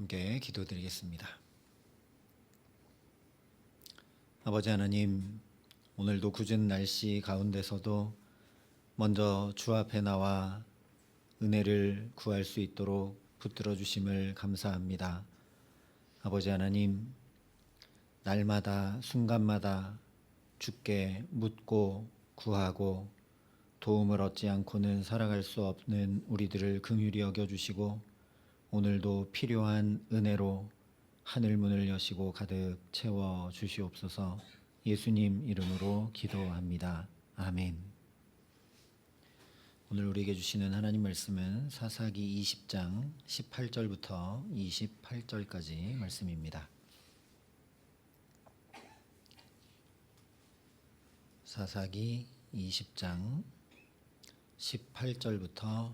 함께 기도드리겠습니다. 아버지 하나님, 오늘도 궂은 날씨 가운데서도 먼저 주 앞에 나와 은혜를 구할 수 있도록 붙들어 주심을 감사합니다. 아버지 하나님, 날마다 순간마다 주께 묻고 구하고 도움을 얻지 않고는 살아갈 수 없는 우리들을 긍휼히 여겨주시고 오늘도 필요한 은혜로 하늘 문을 여시고 가득 채워 주시옵소서. 예수님 이름으로 기도합니다. 아멘. 오늘 우리에게 주시는 하나님 말씀은 사사기 20장 18절부터 28절까지 말씀입니다. 사사기 20장 18절부터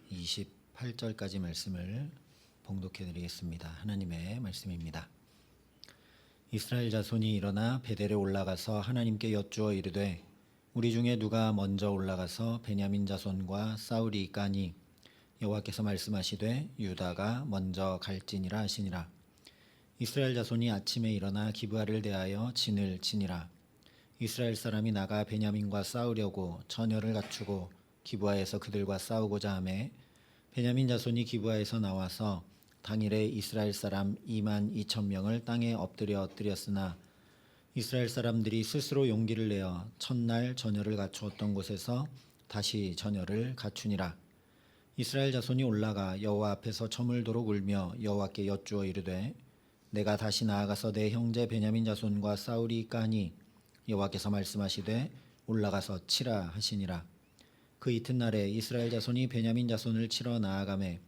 28절까지 말씀을 봉독해 드리겠습니다. 하나님의 말씀입니다. 이스라엘 자손이 일어나 베델에 올라가서 하나님께 여쭈어 이르되 우리 중에 누가 먼저 올라가서 베냐민 자손과 싸우리이까니 여호와께서 말씀하시되 유다가 먼저 갈지니라 하시니라. 이스라엘 자손이 아침에 일어나 기브아를 대하여 진을 치니라. 이스라엘 사람이 나가 베냐민과 싸우려고 전열을 갖추고 기브아에서 그들과 싸우고자 하매 베냐민 자손이 기브아에서 나와서 당일에 이스라엘 사람 22,000명을 땅에 엎드렸으나 이스라엘 사람들이 스스로 용기를 내어 첫날 전열을 갖추었던 곳에서 다시 전열을 갖추니라. 이스라엘 자손이 올라가 여호와 앞에서 저물도록 울며 여호와께 여쭈어 이르되 내가 다시 나아가서 내 형제 베냐민 자손과 싸우리이까니 여호와께서 말씀하시되 올라가서 치라 하시니라. 그 이튿날에 이스라엘 자손이 베냐민 자손을 치러 나아가매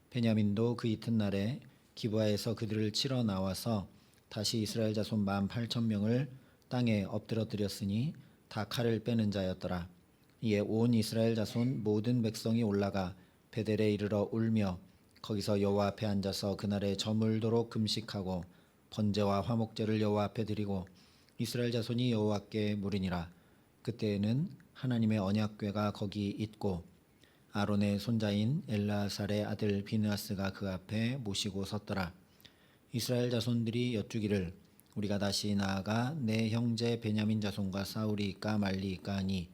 베냐민도 그 이튿날에 기브아에서 그들을 치러 나와서 다시 이스라엘 자손 18,000명을 땅에 엎드러뜨렸으니 다 칼을 빼는 자였더라. 이에 온 이스라엘 자손 모든 백성이 올라가 베델에 이르러 울며 거기서 여호와 앞에 앉아서 그날에 저물도록 금식하고 번제와 화목제를 여호와 앞에 드리고 이스라엘 자손이 여호와께 물으니라. 그때에는 하나님의 언약궤가 거기 있고 아론의 손자인 엘라살의 아들 비느하스가 그 앞에 모시고 섰더라. 이스라엘 자손들이 여쭈기를 우리가 다시 나아가 내 형제 베냐민 자손과 싸우리이까 말리이까 하니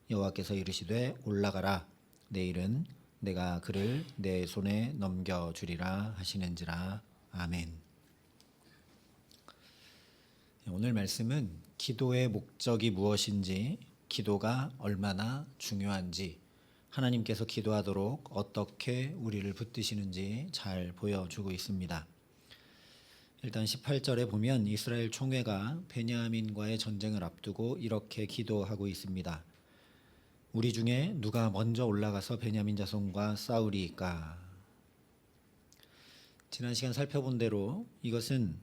여호와께서 이르시되 올라가라. 내일은 내가 그를 내 손에 넘겨주리라 하시는지라. 아멘. 오늘 말씀은 기도의 목적이 무엇인지, 기도가 얼마나 중요한지, 하나님께서 기도하도록 어떻게 우리를 붙드시는지 잘 보여주고 있습니다. 일단 18절에 보면 이스라엘 총회가 베냐민과의 전쟁을 앞두고 이렇게 기도하고 있습니다. 우리 중에 누가 먼저 올라가서 베냐민 자손과 싸우리이까. 지난 시간 살펴본 대로 이것은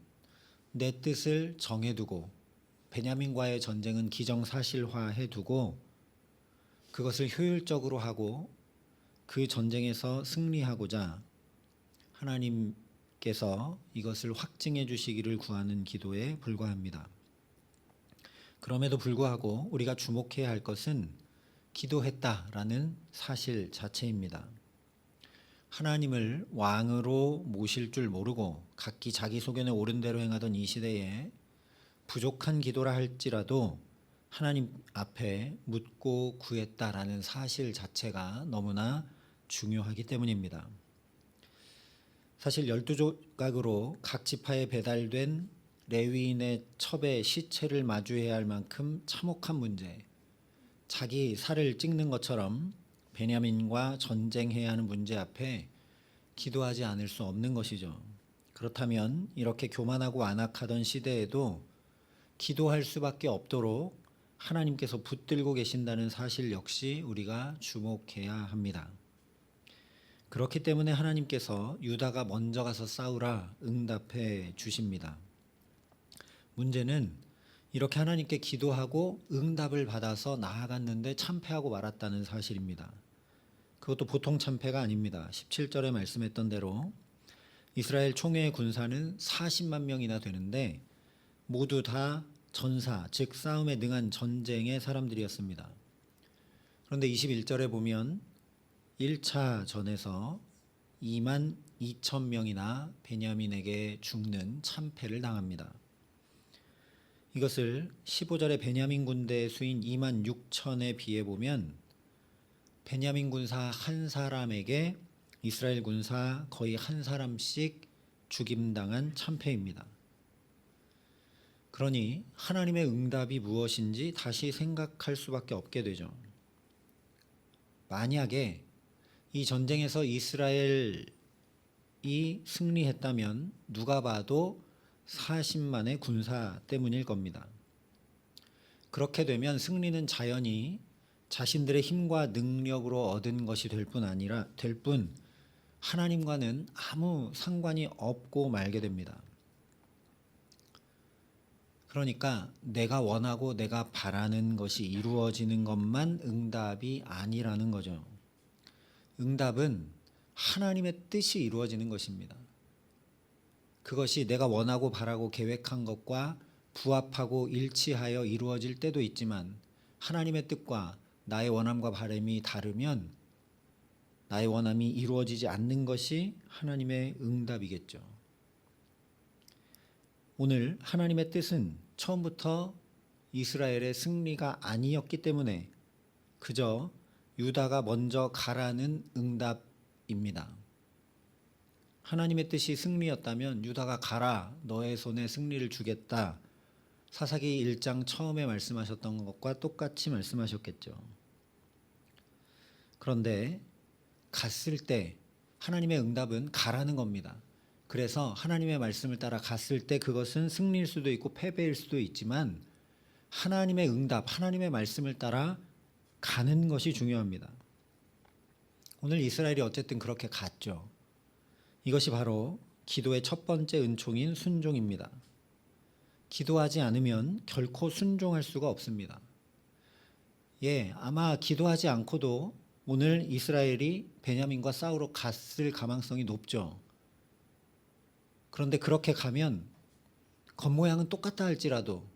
내 뜻을 정해두고 베냐민과의 전쟁은 기정사실화해 두고 그것을 효율적으로 하고 그 전쟁에서 승리하고자 하나님께서 이것을 확증해 주시기를 구하는 기도에 불과합니다. 그럼에도 불구하고 우리가 주목해야 할 것은 기도했다라는 사실 자체입니다. 하나님을 왕으로 모실 줄 모르고 각기 자기 소견에 옳은 대로 행하던 이 시대에 부족한 기도라 할지라도 하나님 앞에 묻고 구했다라는 사실 자체가 너무나 중요하기 때문입니다. 사실 12조각으로 각 지파에 배달된 레위인의 첩의 시체를 마주해야 할 만큼 참혹한 문제, 자기 살을 찍는 것처럼 베냐민과 전쟁해야 하는 문제 앞에 기도하지 않을 수 없는 것이죠. 그렇다면 이렇게 교만하고 안악하던 시대에도 기도할 수밖에 없도록 하나님께서 붙들고 계신다는 사실 역시 우리가 주목해야 합니다. 그렇기 때문에 하나님께서 유다가 먼저 가서 싸우라 응답해 주십니다. 문제는 이렇게 하나님께 기도하고 응답을 받아서 나아갔는데 참패하고 말았다는 사실입니다. 그것도 보통 참패가 아닙니다. 17절에 말씀했던 대로 이스라엘 총회의 군사는 40만 명이나 되는데 모두 다 전사, 즉 싸움에 능한 전쟁의 사람들이었습니다. 그런데 21절에 보면 1차 전에서 2만 2천 명이나 베냐민에게 죽는 참패를 당합니다. 이것을 15절의 베냐민 군대의 수인 2만 6천에 비해 보면 베냐민 군사 한 사람에게 이스라엘 군사 거의 한 사람씩 죽임당한 참패입니다. 그러니 하나님의 응답이 무엇인지 다시 생각할 수밖에 없게 되죠. 만약에 이 전쟁에서 이스라엘이 승리했다면 누가 봐도 40만의 군사 때문일 겁니다. 그렇게 되면 승리는 자연히 자신들의 힘과 능력으로 얻은 것이 될 뿐 하나님과는 아무 상관이 없고 말게 됩니다. 그러니까 내가 원하고 내가 바라는 것이 이루어지는 것만 응답이 아니라는 거죠. 응답은 하나님의 뜻이 이루어지는 것입니다. 그것이 내가 원하고 바라고 계획한 것과 부합하고 일치하여 이루어질 때도 있지만 하나님의 뜻과 나의 원함과 바람이 다르면 나의 원함이 이루어지지 않는 것이 하나님의 응답이겠죠. 오늘 하나님의 뜻은 처음부터 이스라엘의 승리가 아니었기 때문에 그저 유다가 먼저 가라는 응답입니다. 하나님의 뜻이 승리였다면 유다가 가라, 너의 손에 승리를 주겠다. 사사기 1장 처음에 말씀하셨던 것과 똑같이 말씀하셨겠죠. 그런데 갔을 때 하나님의 응답은 가라는 겁니다. 그래서 하나님의 말씀을 따라 갔을 때 그것은 승리일 수도 있고 패배일 수도 있지만 하나님의 응답, 하나님의 말씀을 따라 가는 것이 중요합니다. 오늘 이스라엘이 어쨌든 그렇게 갔죠. 이것이 바로 기도의 첫 번째 은총인 순종입니다. 기도하지 않으면 결코 순종할 수가 없습니다. 아마 기도하지 않고도 오늘 이스라엘이 베냐민과 싸우러 갔을 가망성이 높죠. 그런데 그렇게 가면 겉모양은 똑같다 할지라도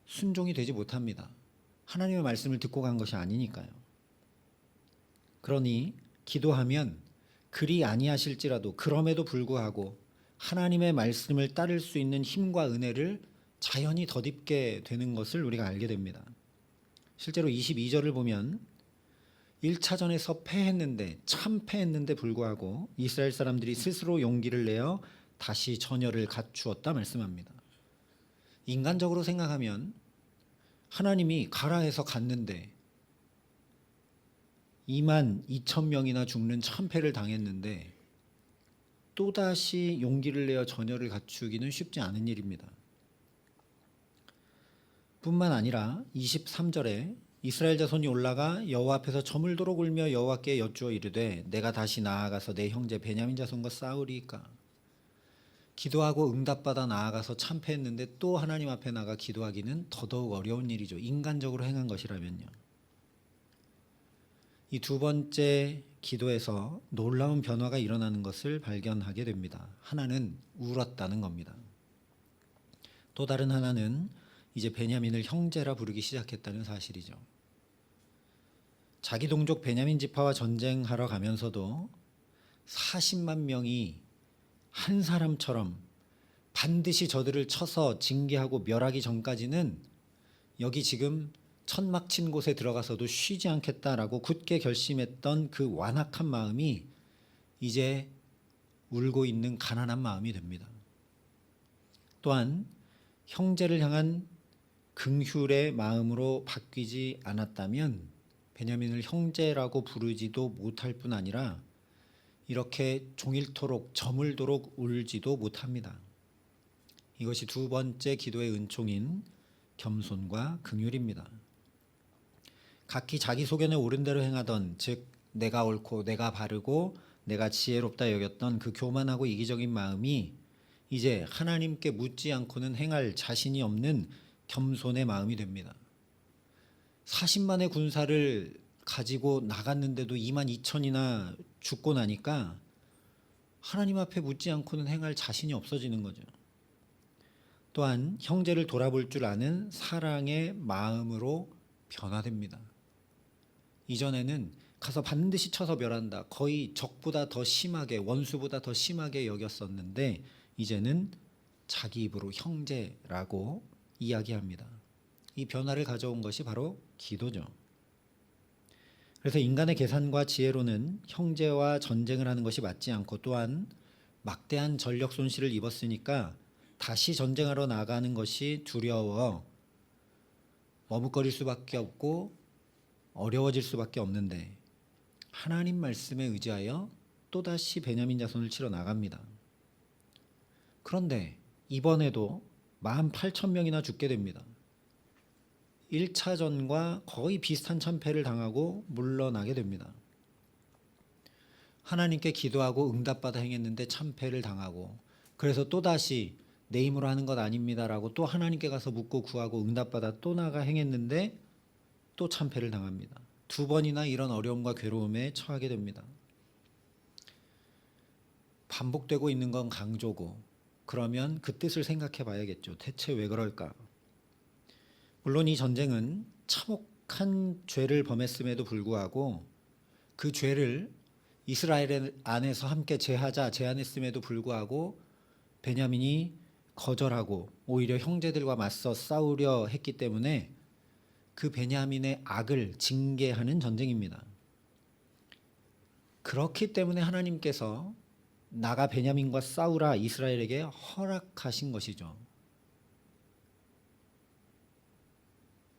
순종이 되지 못합니다. 하나님의 말씀을 듣고 간 것이 아니니까요. 그러니 기도하면 그리 아니하실지라도 그럼에도 불구하고 하나님의 말씀을 따를 수 있는 힘과 은혜를 자연히 덧입게 되는 것을 우리가 알게 됩니다. 실제로 22절을 보면 1차전에서 패했는데 참패했는데 불구하고 이스라엘 사람들이 스스로 용기를 내어 다시 전열을 갖추었다 말씀합니다. 인간적으로 생각하면 하나님이 가라 해서 갔는데 2만 2천 명이나 죽는 참패를 당했는데 또다시 용기를 내어 전열을 갖추기는 쉽지 않은 일입니다. 뿐만 아니라 23절에 이스라엘 자손이 올라가 여호와 앞에서 저물도록 울며 여호와께 여쭈어 이르되 내가 다시 나아가서 내 형제 베냐민 자손과 싸우리이까. 기도하고 응답받아 나아가서 참패했는데 또 하나님 앞에 나가 기도하기는 더더욱 어려운 일이죠. 인간적으로 행한 것이라면요. 이 두 번째 기도에서 놀라운 변화가 일어나는 것을 발견하게 됩니다. 하나는 울었다는 겁니다. 또 다른 하나는 이제 베냐민을 형제라 부르기 시작했다는 사실이죠. 자기 동족 베냐민 지파와 전쟁하러 가면서도 40만 명이 한 사람처럼 반드시 저들을 쳐서 징계하고 멸하기 전까지는 여기 지금 천막 친 곳에 들어가서도 쉬지 않겠다라고 굳게 결심했던 그 완악한 마음이 이제 울고 있는 가난한 마음이 됩니다. 또한 형제를 향한 긍휼의 마음으로 바뀌지 않았다면 베냐민을 형제라고 부르지도 못할 뿐 아니라 이렇게 종일토록 저물도록 울지도 못합니다. 이것이 두 번째 기도의 은총인 겸손과 긍휼입니다. 각기 자기 소견에 옳은 대로 행하던, 즉 내가 옳고 내가 바르고 내가 지혜롭다 여겼던 그 교만하고 이기적인 마음이 이제 하나님께 묻지 않고는 행할 자신이 없는 겸손의 마음이 됩니다. 40만의 군사를 가지고 나갔는데도 2만 2천이나 죽고 나니까 하나님 앞에 묻지 않고는 행할 자신이 없어지는 거죠. 또한 형제를 돌아볼 줄 아는 사랑의 마음으로 변화됩니다. 이전에는 가서 반드시 쳐서 멸한다. 거의 적보다 더 심하게, 원수보다 더 심하게 여겼었는데 이제는 자기 입으로 형제라고 이야기합니다. 이 변화를 가져온 것이 바로 기도죠. 그래서 인간의 계산과 지혜로는 형제와 전쟁을 하는 것이 맞지 않고, 또한 막대한 전력 손실을 입었으니까 다시 전쟁하러 나가는 것이 두려워 머뭇거릴 수밖에 없고 어려워질 수밖에 없는데, 하나님 말씀에 의지하여 또다시 베냐민 자손을 치러 나갑니다. 그런데 이번에도 18,000명이나 죽게 됩니다. 1차전과 거의 비슷한 참패를 당하고 물러나게 됩니다. 하나님께 기도하고 응답받아 행했는데 참패를 당하고, 그래서 또다시 내 힘으로 하는 것 아닙니다라고 또 하나님께 가서 묻고 구하고 응답받아 또 나가 행했는데 또 참패를 당합니다. 2번이나 이런 어려움과 괴로움에 처하게 됩니다. 반복되고 있는 건 강조고, 그러면 그 뜻을 생각해 봐야겠죠. 대체 왜 그럴까? 물론 이 전쟁은 참혹한 죄를 범했음에도 불구하고, 그 죄를 이스라엘 안에서 함께 제한했음에도 불구하고 베냐민이 거절하고 오히려 형제들과 맞서 싸우려 했기 때문에 그 베냐민의 악을 징계하는 전쟁입니다. 그렇기 때문에 하나님께서 나가 베냐민과 싸우라 이스라엘에게 허락하신 것이죠.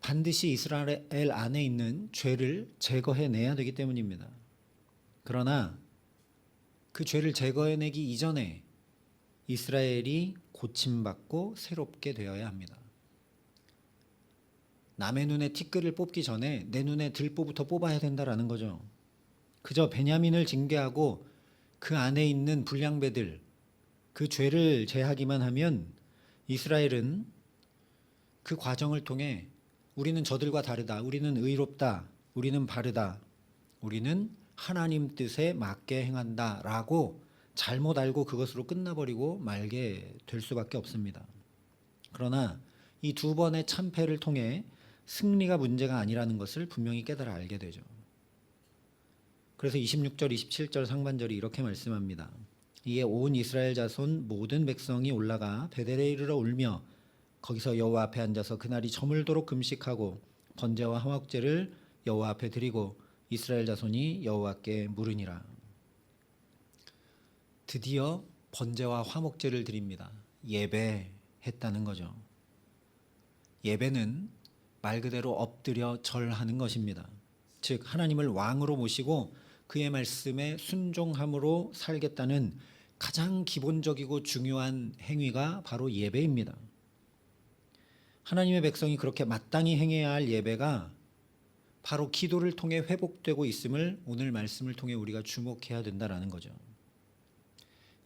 반드시 이스라엘 안에 있는 죄를 제거해내야 되기 때문입니다. 그러나 그 죄를 제거해내기 이전에 이스라엘이 고침받고 새롭게 되어야 합니다. 남의 눈에 티끌을 뽑기 전에 내 눈에 들보부터 뽑아야 된다라는 거죠. 그저 베냐민을 징계하고 그 안에 있는 불량배들, 그 죄를 제하기만 하면 이스라엘은 그 과정을 통해 우리는 저들과 다르다, 우리는 의롭다, 우리는 바르다, 우리는 하나님 뜻에 맞게 행한다 라고 잘못 알고 그것으로 끝나버리고 말게 될 수밖에 없습니다. 그러나 이 2번의 참패를 통해 승리가 문제가 아니라는 것을 분명히 깨달아 알게 되죠. 그래서 26절, 27절 상반절이 이렇게 말씀합니다. 이에 온 이스라엘 자손 모든 백성이 올라가 베델에 이르러 울며 거기서 여호와 앞에 앉아서 그날이 저물도록 금식하고 번제와 화목제를 여호와 앞에 드리고 이스라엘 자손이 여호와께 물으니라. 드디어 번제와 화목제를 드립니다. 예배했다는 거죠. 예배는 말 그대로 엎드려 절하는 것입니다. 즉 하나님을 왕으로 모시고 그의 말씀에 순종함으로 살겠다는 가장 기본적이고 중요한 행위가 바로 예배입니다. 하나님의 백성이 그렇게 마땅히 행해야 할 예배가 바로 기도를 통해 회복되고 있음을 오늘 말씀을 통해 우리가 주목해야 된다라는 거죠.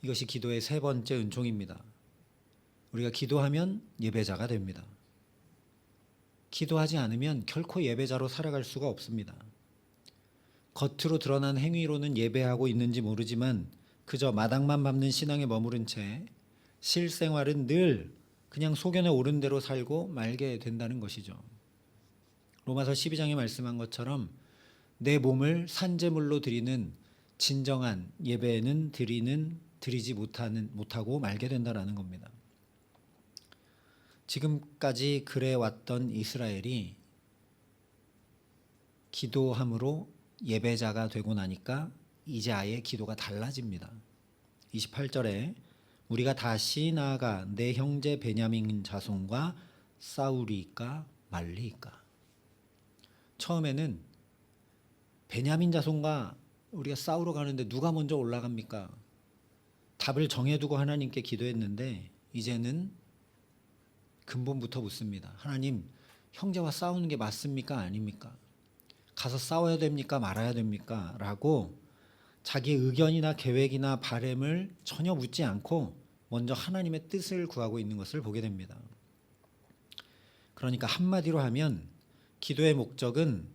이것이 기도의 3번째 은총입니다. 우리가 기도하면 예배자가 됩니다. 기도하지 않으면 결코 예배자로 살아갈 수가 없습니다. 겉으로 드러난 행위로는 예배하고 있는지 모르지만 그저 마당만 밟는 신앙에 머무른 채 실생활은 늘 그냥 소견에 오른 대로 살고 말게 된다는 것이죠. 로마서 12장에 말씀한 것처럼 내 몸을 산제물로 드리는 진정한 예배는 드리지 못하고 말게 된다라는 겁니다. 지금까지 그래왔던 이스라엘이 기도함으로 예배자가 되고 나니까 이제 아예 기도가 달라집니다. 28절에 우리가 다시 나아가 내 형제 베냐민 자손과 싸우리까 말리까. 처음에는 베냐민 자손과 우리가 싸우러 가는데 누가 먼저 올라갑니까? 답을 정해두고 하나님께 기도했는데 이제는 근본부터 묻습니다. 하나님, 형제와 싸우는 게 맞습니까? 아닙니까? 가서 싸워야 됩니까? 말아야 됩니까? 라고 자기의 의견이나 계획이나 바램을 전혀 묻지 않고 먼저 하나님의 뜻을 구하고 있는 것을 보게 됩니다. 그러니까 한마디로 하면 기도의 목적은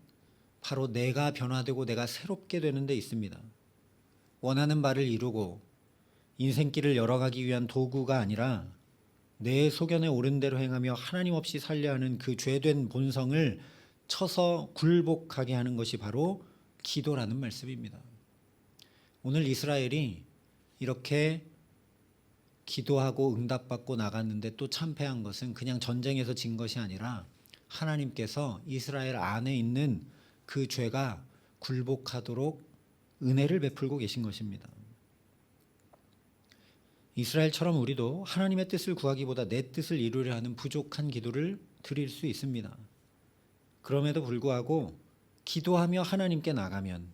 바로 내가 변화되고 내가 새롭게 되는 데 있습니다. 원하는 바를 이루고 인생길을 열어가기 위한 도구가 아니라 내 소견에 옳은 대로 행하며 하나님 없이 살려 하는 그 죄된 본성을 쳐서 굴복하게 하는 것이 바로 기도라는 말씀입니다. 오늘 이스라엘이 이렇게 기도하고 응답받고 나갔는데 또 참패한 것은 그냥 전쟁에서 진 것이 아니라 하나님께서 이스라엘 안에 있는 그 죄가 굴복하도록 은혜를 베풀고 계신 것입니다. 이스라엘처럼 우리도 하나님의 뜻을 구하기보다 내 뜻을 이루려 하는 부족한 기도를 드릴 수 있습니다. 그럼에도 불구하고 기도하며 하나님께 나가면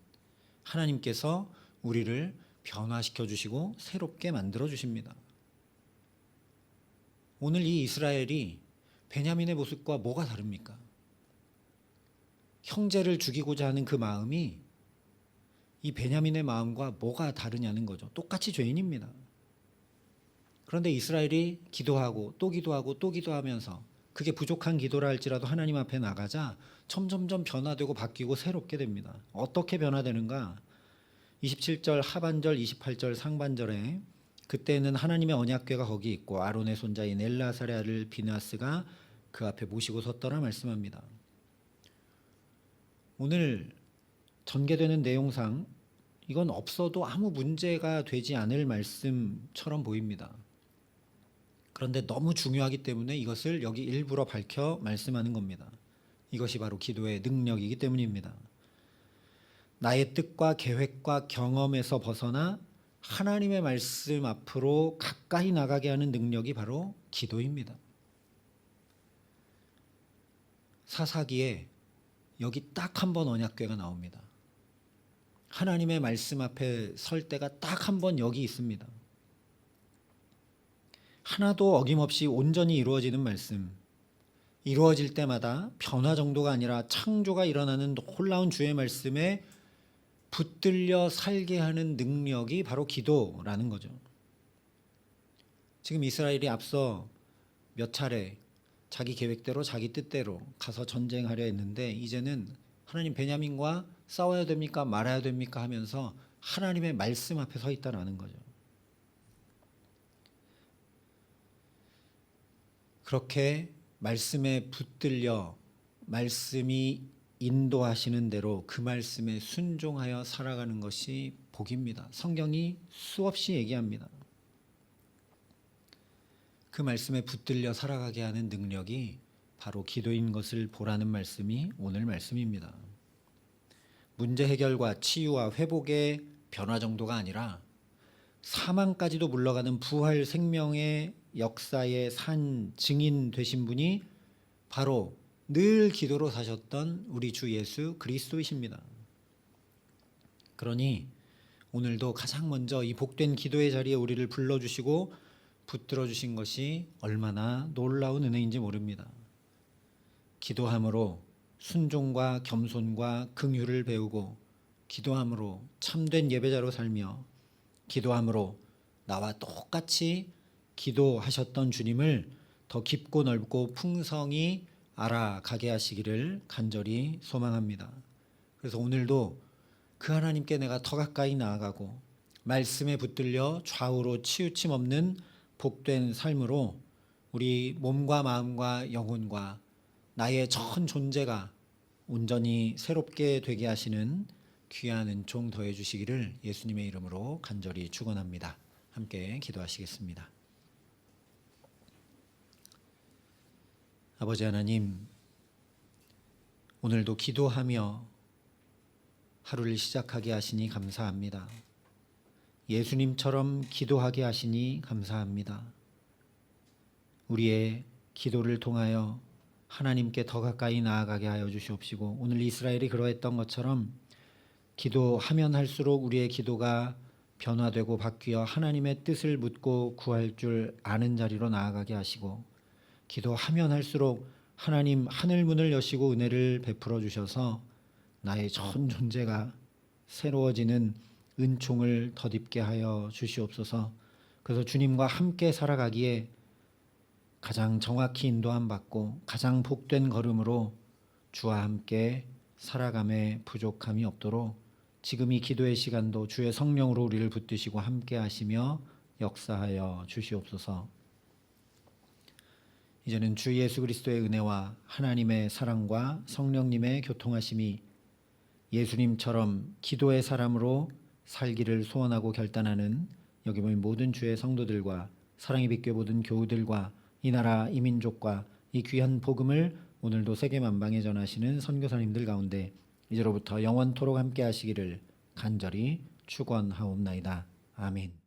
하나님께서 우리를 변화시켜 주시고 새롭게 만들어 주십니다. 오늘 이 이스라엘이 베냐민의 모습과 뭐가 다릅니까? 형제를 죽이고자 하는 그 마음이 이 베냐민의 마음과 뭐가 다르냐는 거죠. 똑같이 죄인입니다. 그런데 이스라엘이 기도하고 또 기도하고 또 기도하면서 그게 부족한 기도라 할지라도 하나님 앞에 나가자 점점점 변화되고 바뀌고 새롭게 됩니다. 어떻게 변화되는가? 27절 하반절 28절 상반절에 그때는 하나님의 언약궤가 거기 있고 아론의 손자인 엘라사의 아들 비느하스가 그 앞에 모시고 섰더라 말씀합니다. 오늘 전개되는 내용상 이건 없어도 아무 문제가 되지 않을 말씀처럼 보입니다. 그런데 너무 중요하기 때문에 이것을 여기 일부러 밝혀 말씀하는 겁니다. 이것이 바로 기도의 능력이기 때문입니다. 나의 뜻과 계획과 경험에서 벗어나 하나님의 말씀 앞으로 가까이 나가게 하는 능력이 바로 기도입니다. 사사기에 여기 딱 한 번 언약궤가 나옵니다. 하나님의 말씀 앞에 설 때가 딱 한 번 여기 있습니다. 하나도 어김없이 온전히 이루어지는 말씀, 이루어질 때마다 변화 정도가 아니라 창조가 일어나는 놀라운 주의 말씀에 붙들려 살게 하는 능력이 바로 기도라는 거죠. 지금 이스라엘이 앞서 몇 차례 자기 계획대로 자기 뜻대로 가서 전쟁하려 했는데 이제는 하나님 베냐민과 싸워야 됩니까 말아야 됩니까 하면서 하나님의 말씀 앞에 서 있다라는 거죠. 그렇게 말씀에 붙들려 말씀이 인도하시는 대로 그 말씀에 순종하여 살아가는 것이 복입니다. 성경이 수없이 얘기합니다. 그 말씀에 붙들려 살아가게 하는 능력이 바로 기도인 것을 보라는 말씀이 오늘 말씀입니다. 문제 해결과 치유와 회복의 변화 정도가 아니라 사망까지도 물러가는 부활 생명의 역사의 산 증인 되신 분이 바로 늘 기도로 사셨던 우리 주 예수 그리스도이십니다. 그러니 오늘도 가장 먼저 이 복된 기도의 자리에 우리를 불러주시고 붙들어 주신 것이 얼마나 놀라운 은혜인지 모릅니다. 기도함으로 순종과 겸손과 긍휼을 배우고 기도함으로 참된 예배자로 살며 기도함으로 나와 똑같이 기도하셨던 주님을 더 깊고 넓고 풍성히 알아가게 하시기를 간절히 소망합니다. 그래서 오늘도 그 하나님께 내가 더 가까이 나아가고 말씀에 붙들려 좌우로 치우침 없는 복된 삶으로 우리 몸과 마음과 영혼과 나의 전 존재가 온전히 새롭게 되게 하시는 귀한 은총 더해 주시기를 예수님의 이름으로 간절히 축원합니다. 함께 기도하시겠습니다. 아버지 하나님, 오늘도 기도하며 하루를 시작하게 하시니 감사합니다. 예수님처럼 기도하게 하시니 감사합니다. 우리의 기도를 통하여 하나님께 더 가까이 나아가게 하여 주시옵시고 오늘 이스라엘이 그러했던 것처럼 기도하면 할수록 우리의 기도가 변화되고 바뀌어 하나님의 뜻을 묻고 구할 줄 아는 자리로 나아가게 하시고 기도하면 할수록 하나님 하늘 문을 여시고 은혜를 베풀어 주셔서 나의 전 존재가 새로워지는 은총을 덧입게 하여 주시옵소서. 그래서 주님과 함께 살아가기에 가장 정확히 인도함 받고 가장 복된 걸음으로 주와 함께 살아감에 부족함이 없도록 지금 이 기도의 시간도 주의 성령으로 우리를 붙드시고 함께 하시며 역사하여 주시옵소서. 이제는 주 예수 그리스도의 은혜와 하나님의 사랑과 성령님의 교통하심이 예수님처럼 기도의 사람으로 살기를 소원하고 결단하는 여기 모인 모든 주의 성도들과 사랑의 빛교회 모든 교우들과 이 나라 이 민족과 이 귀한 복음을 오늘도 세계 만방에 전하시는 선교사님들 가운데 이제로부터 영원토록 함께 하시기를 간절히 축원하옵나이다. 아멘.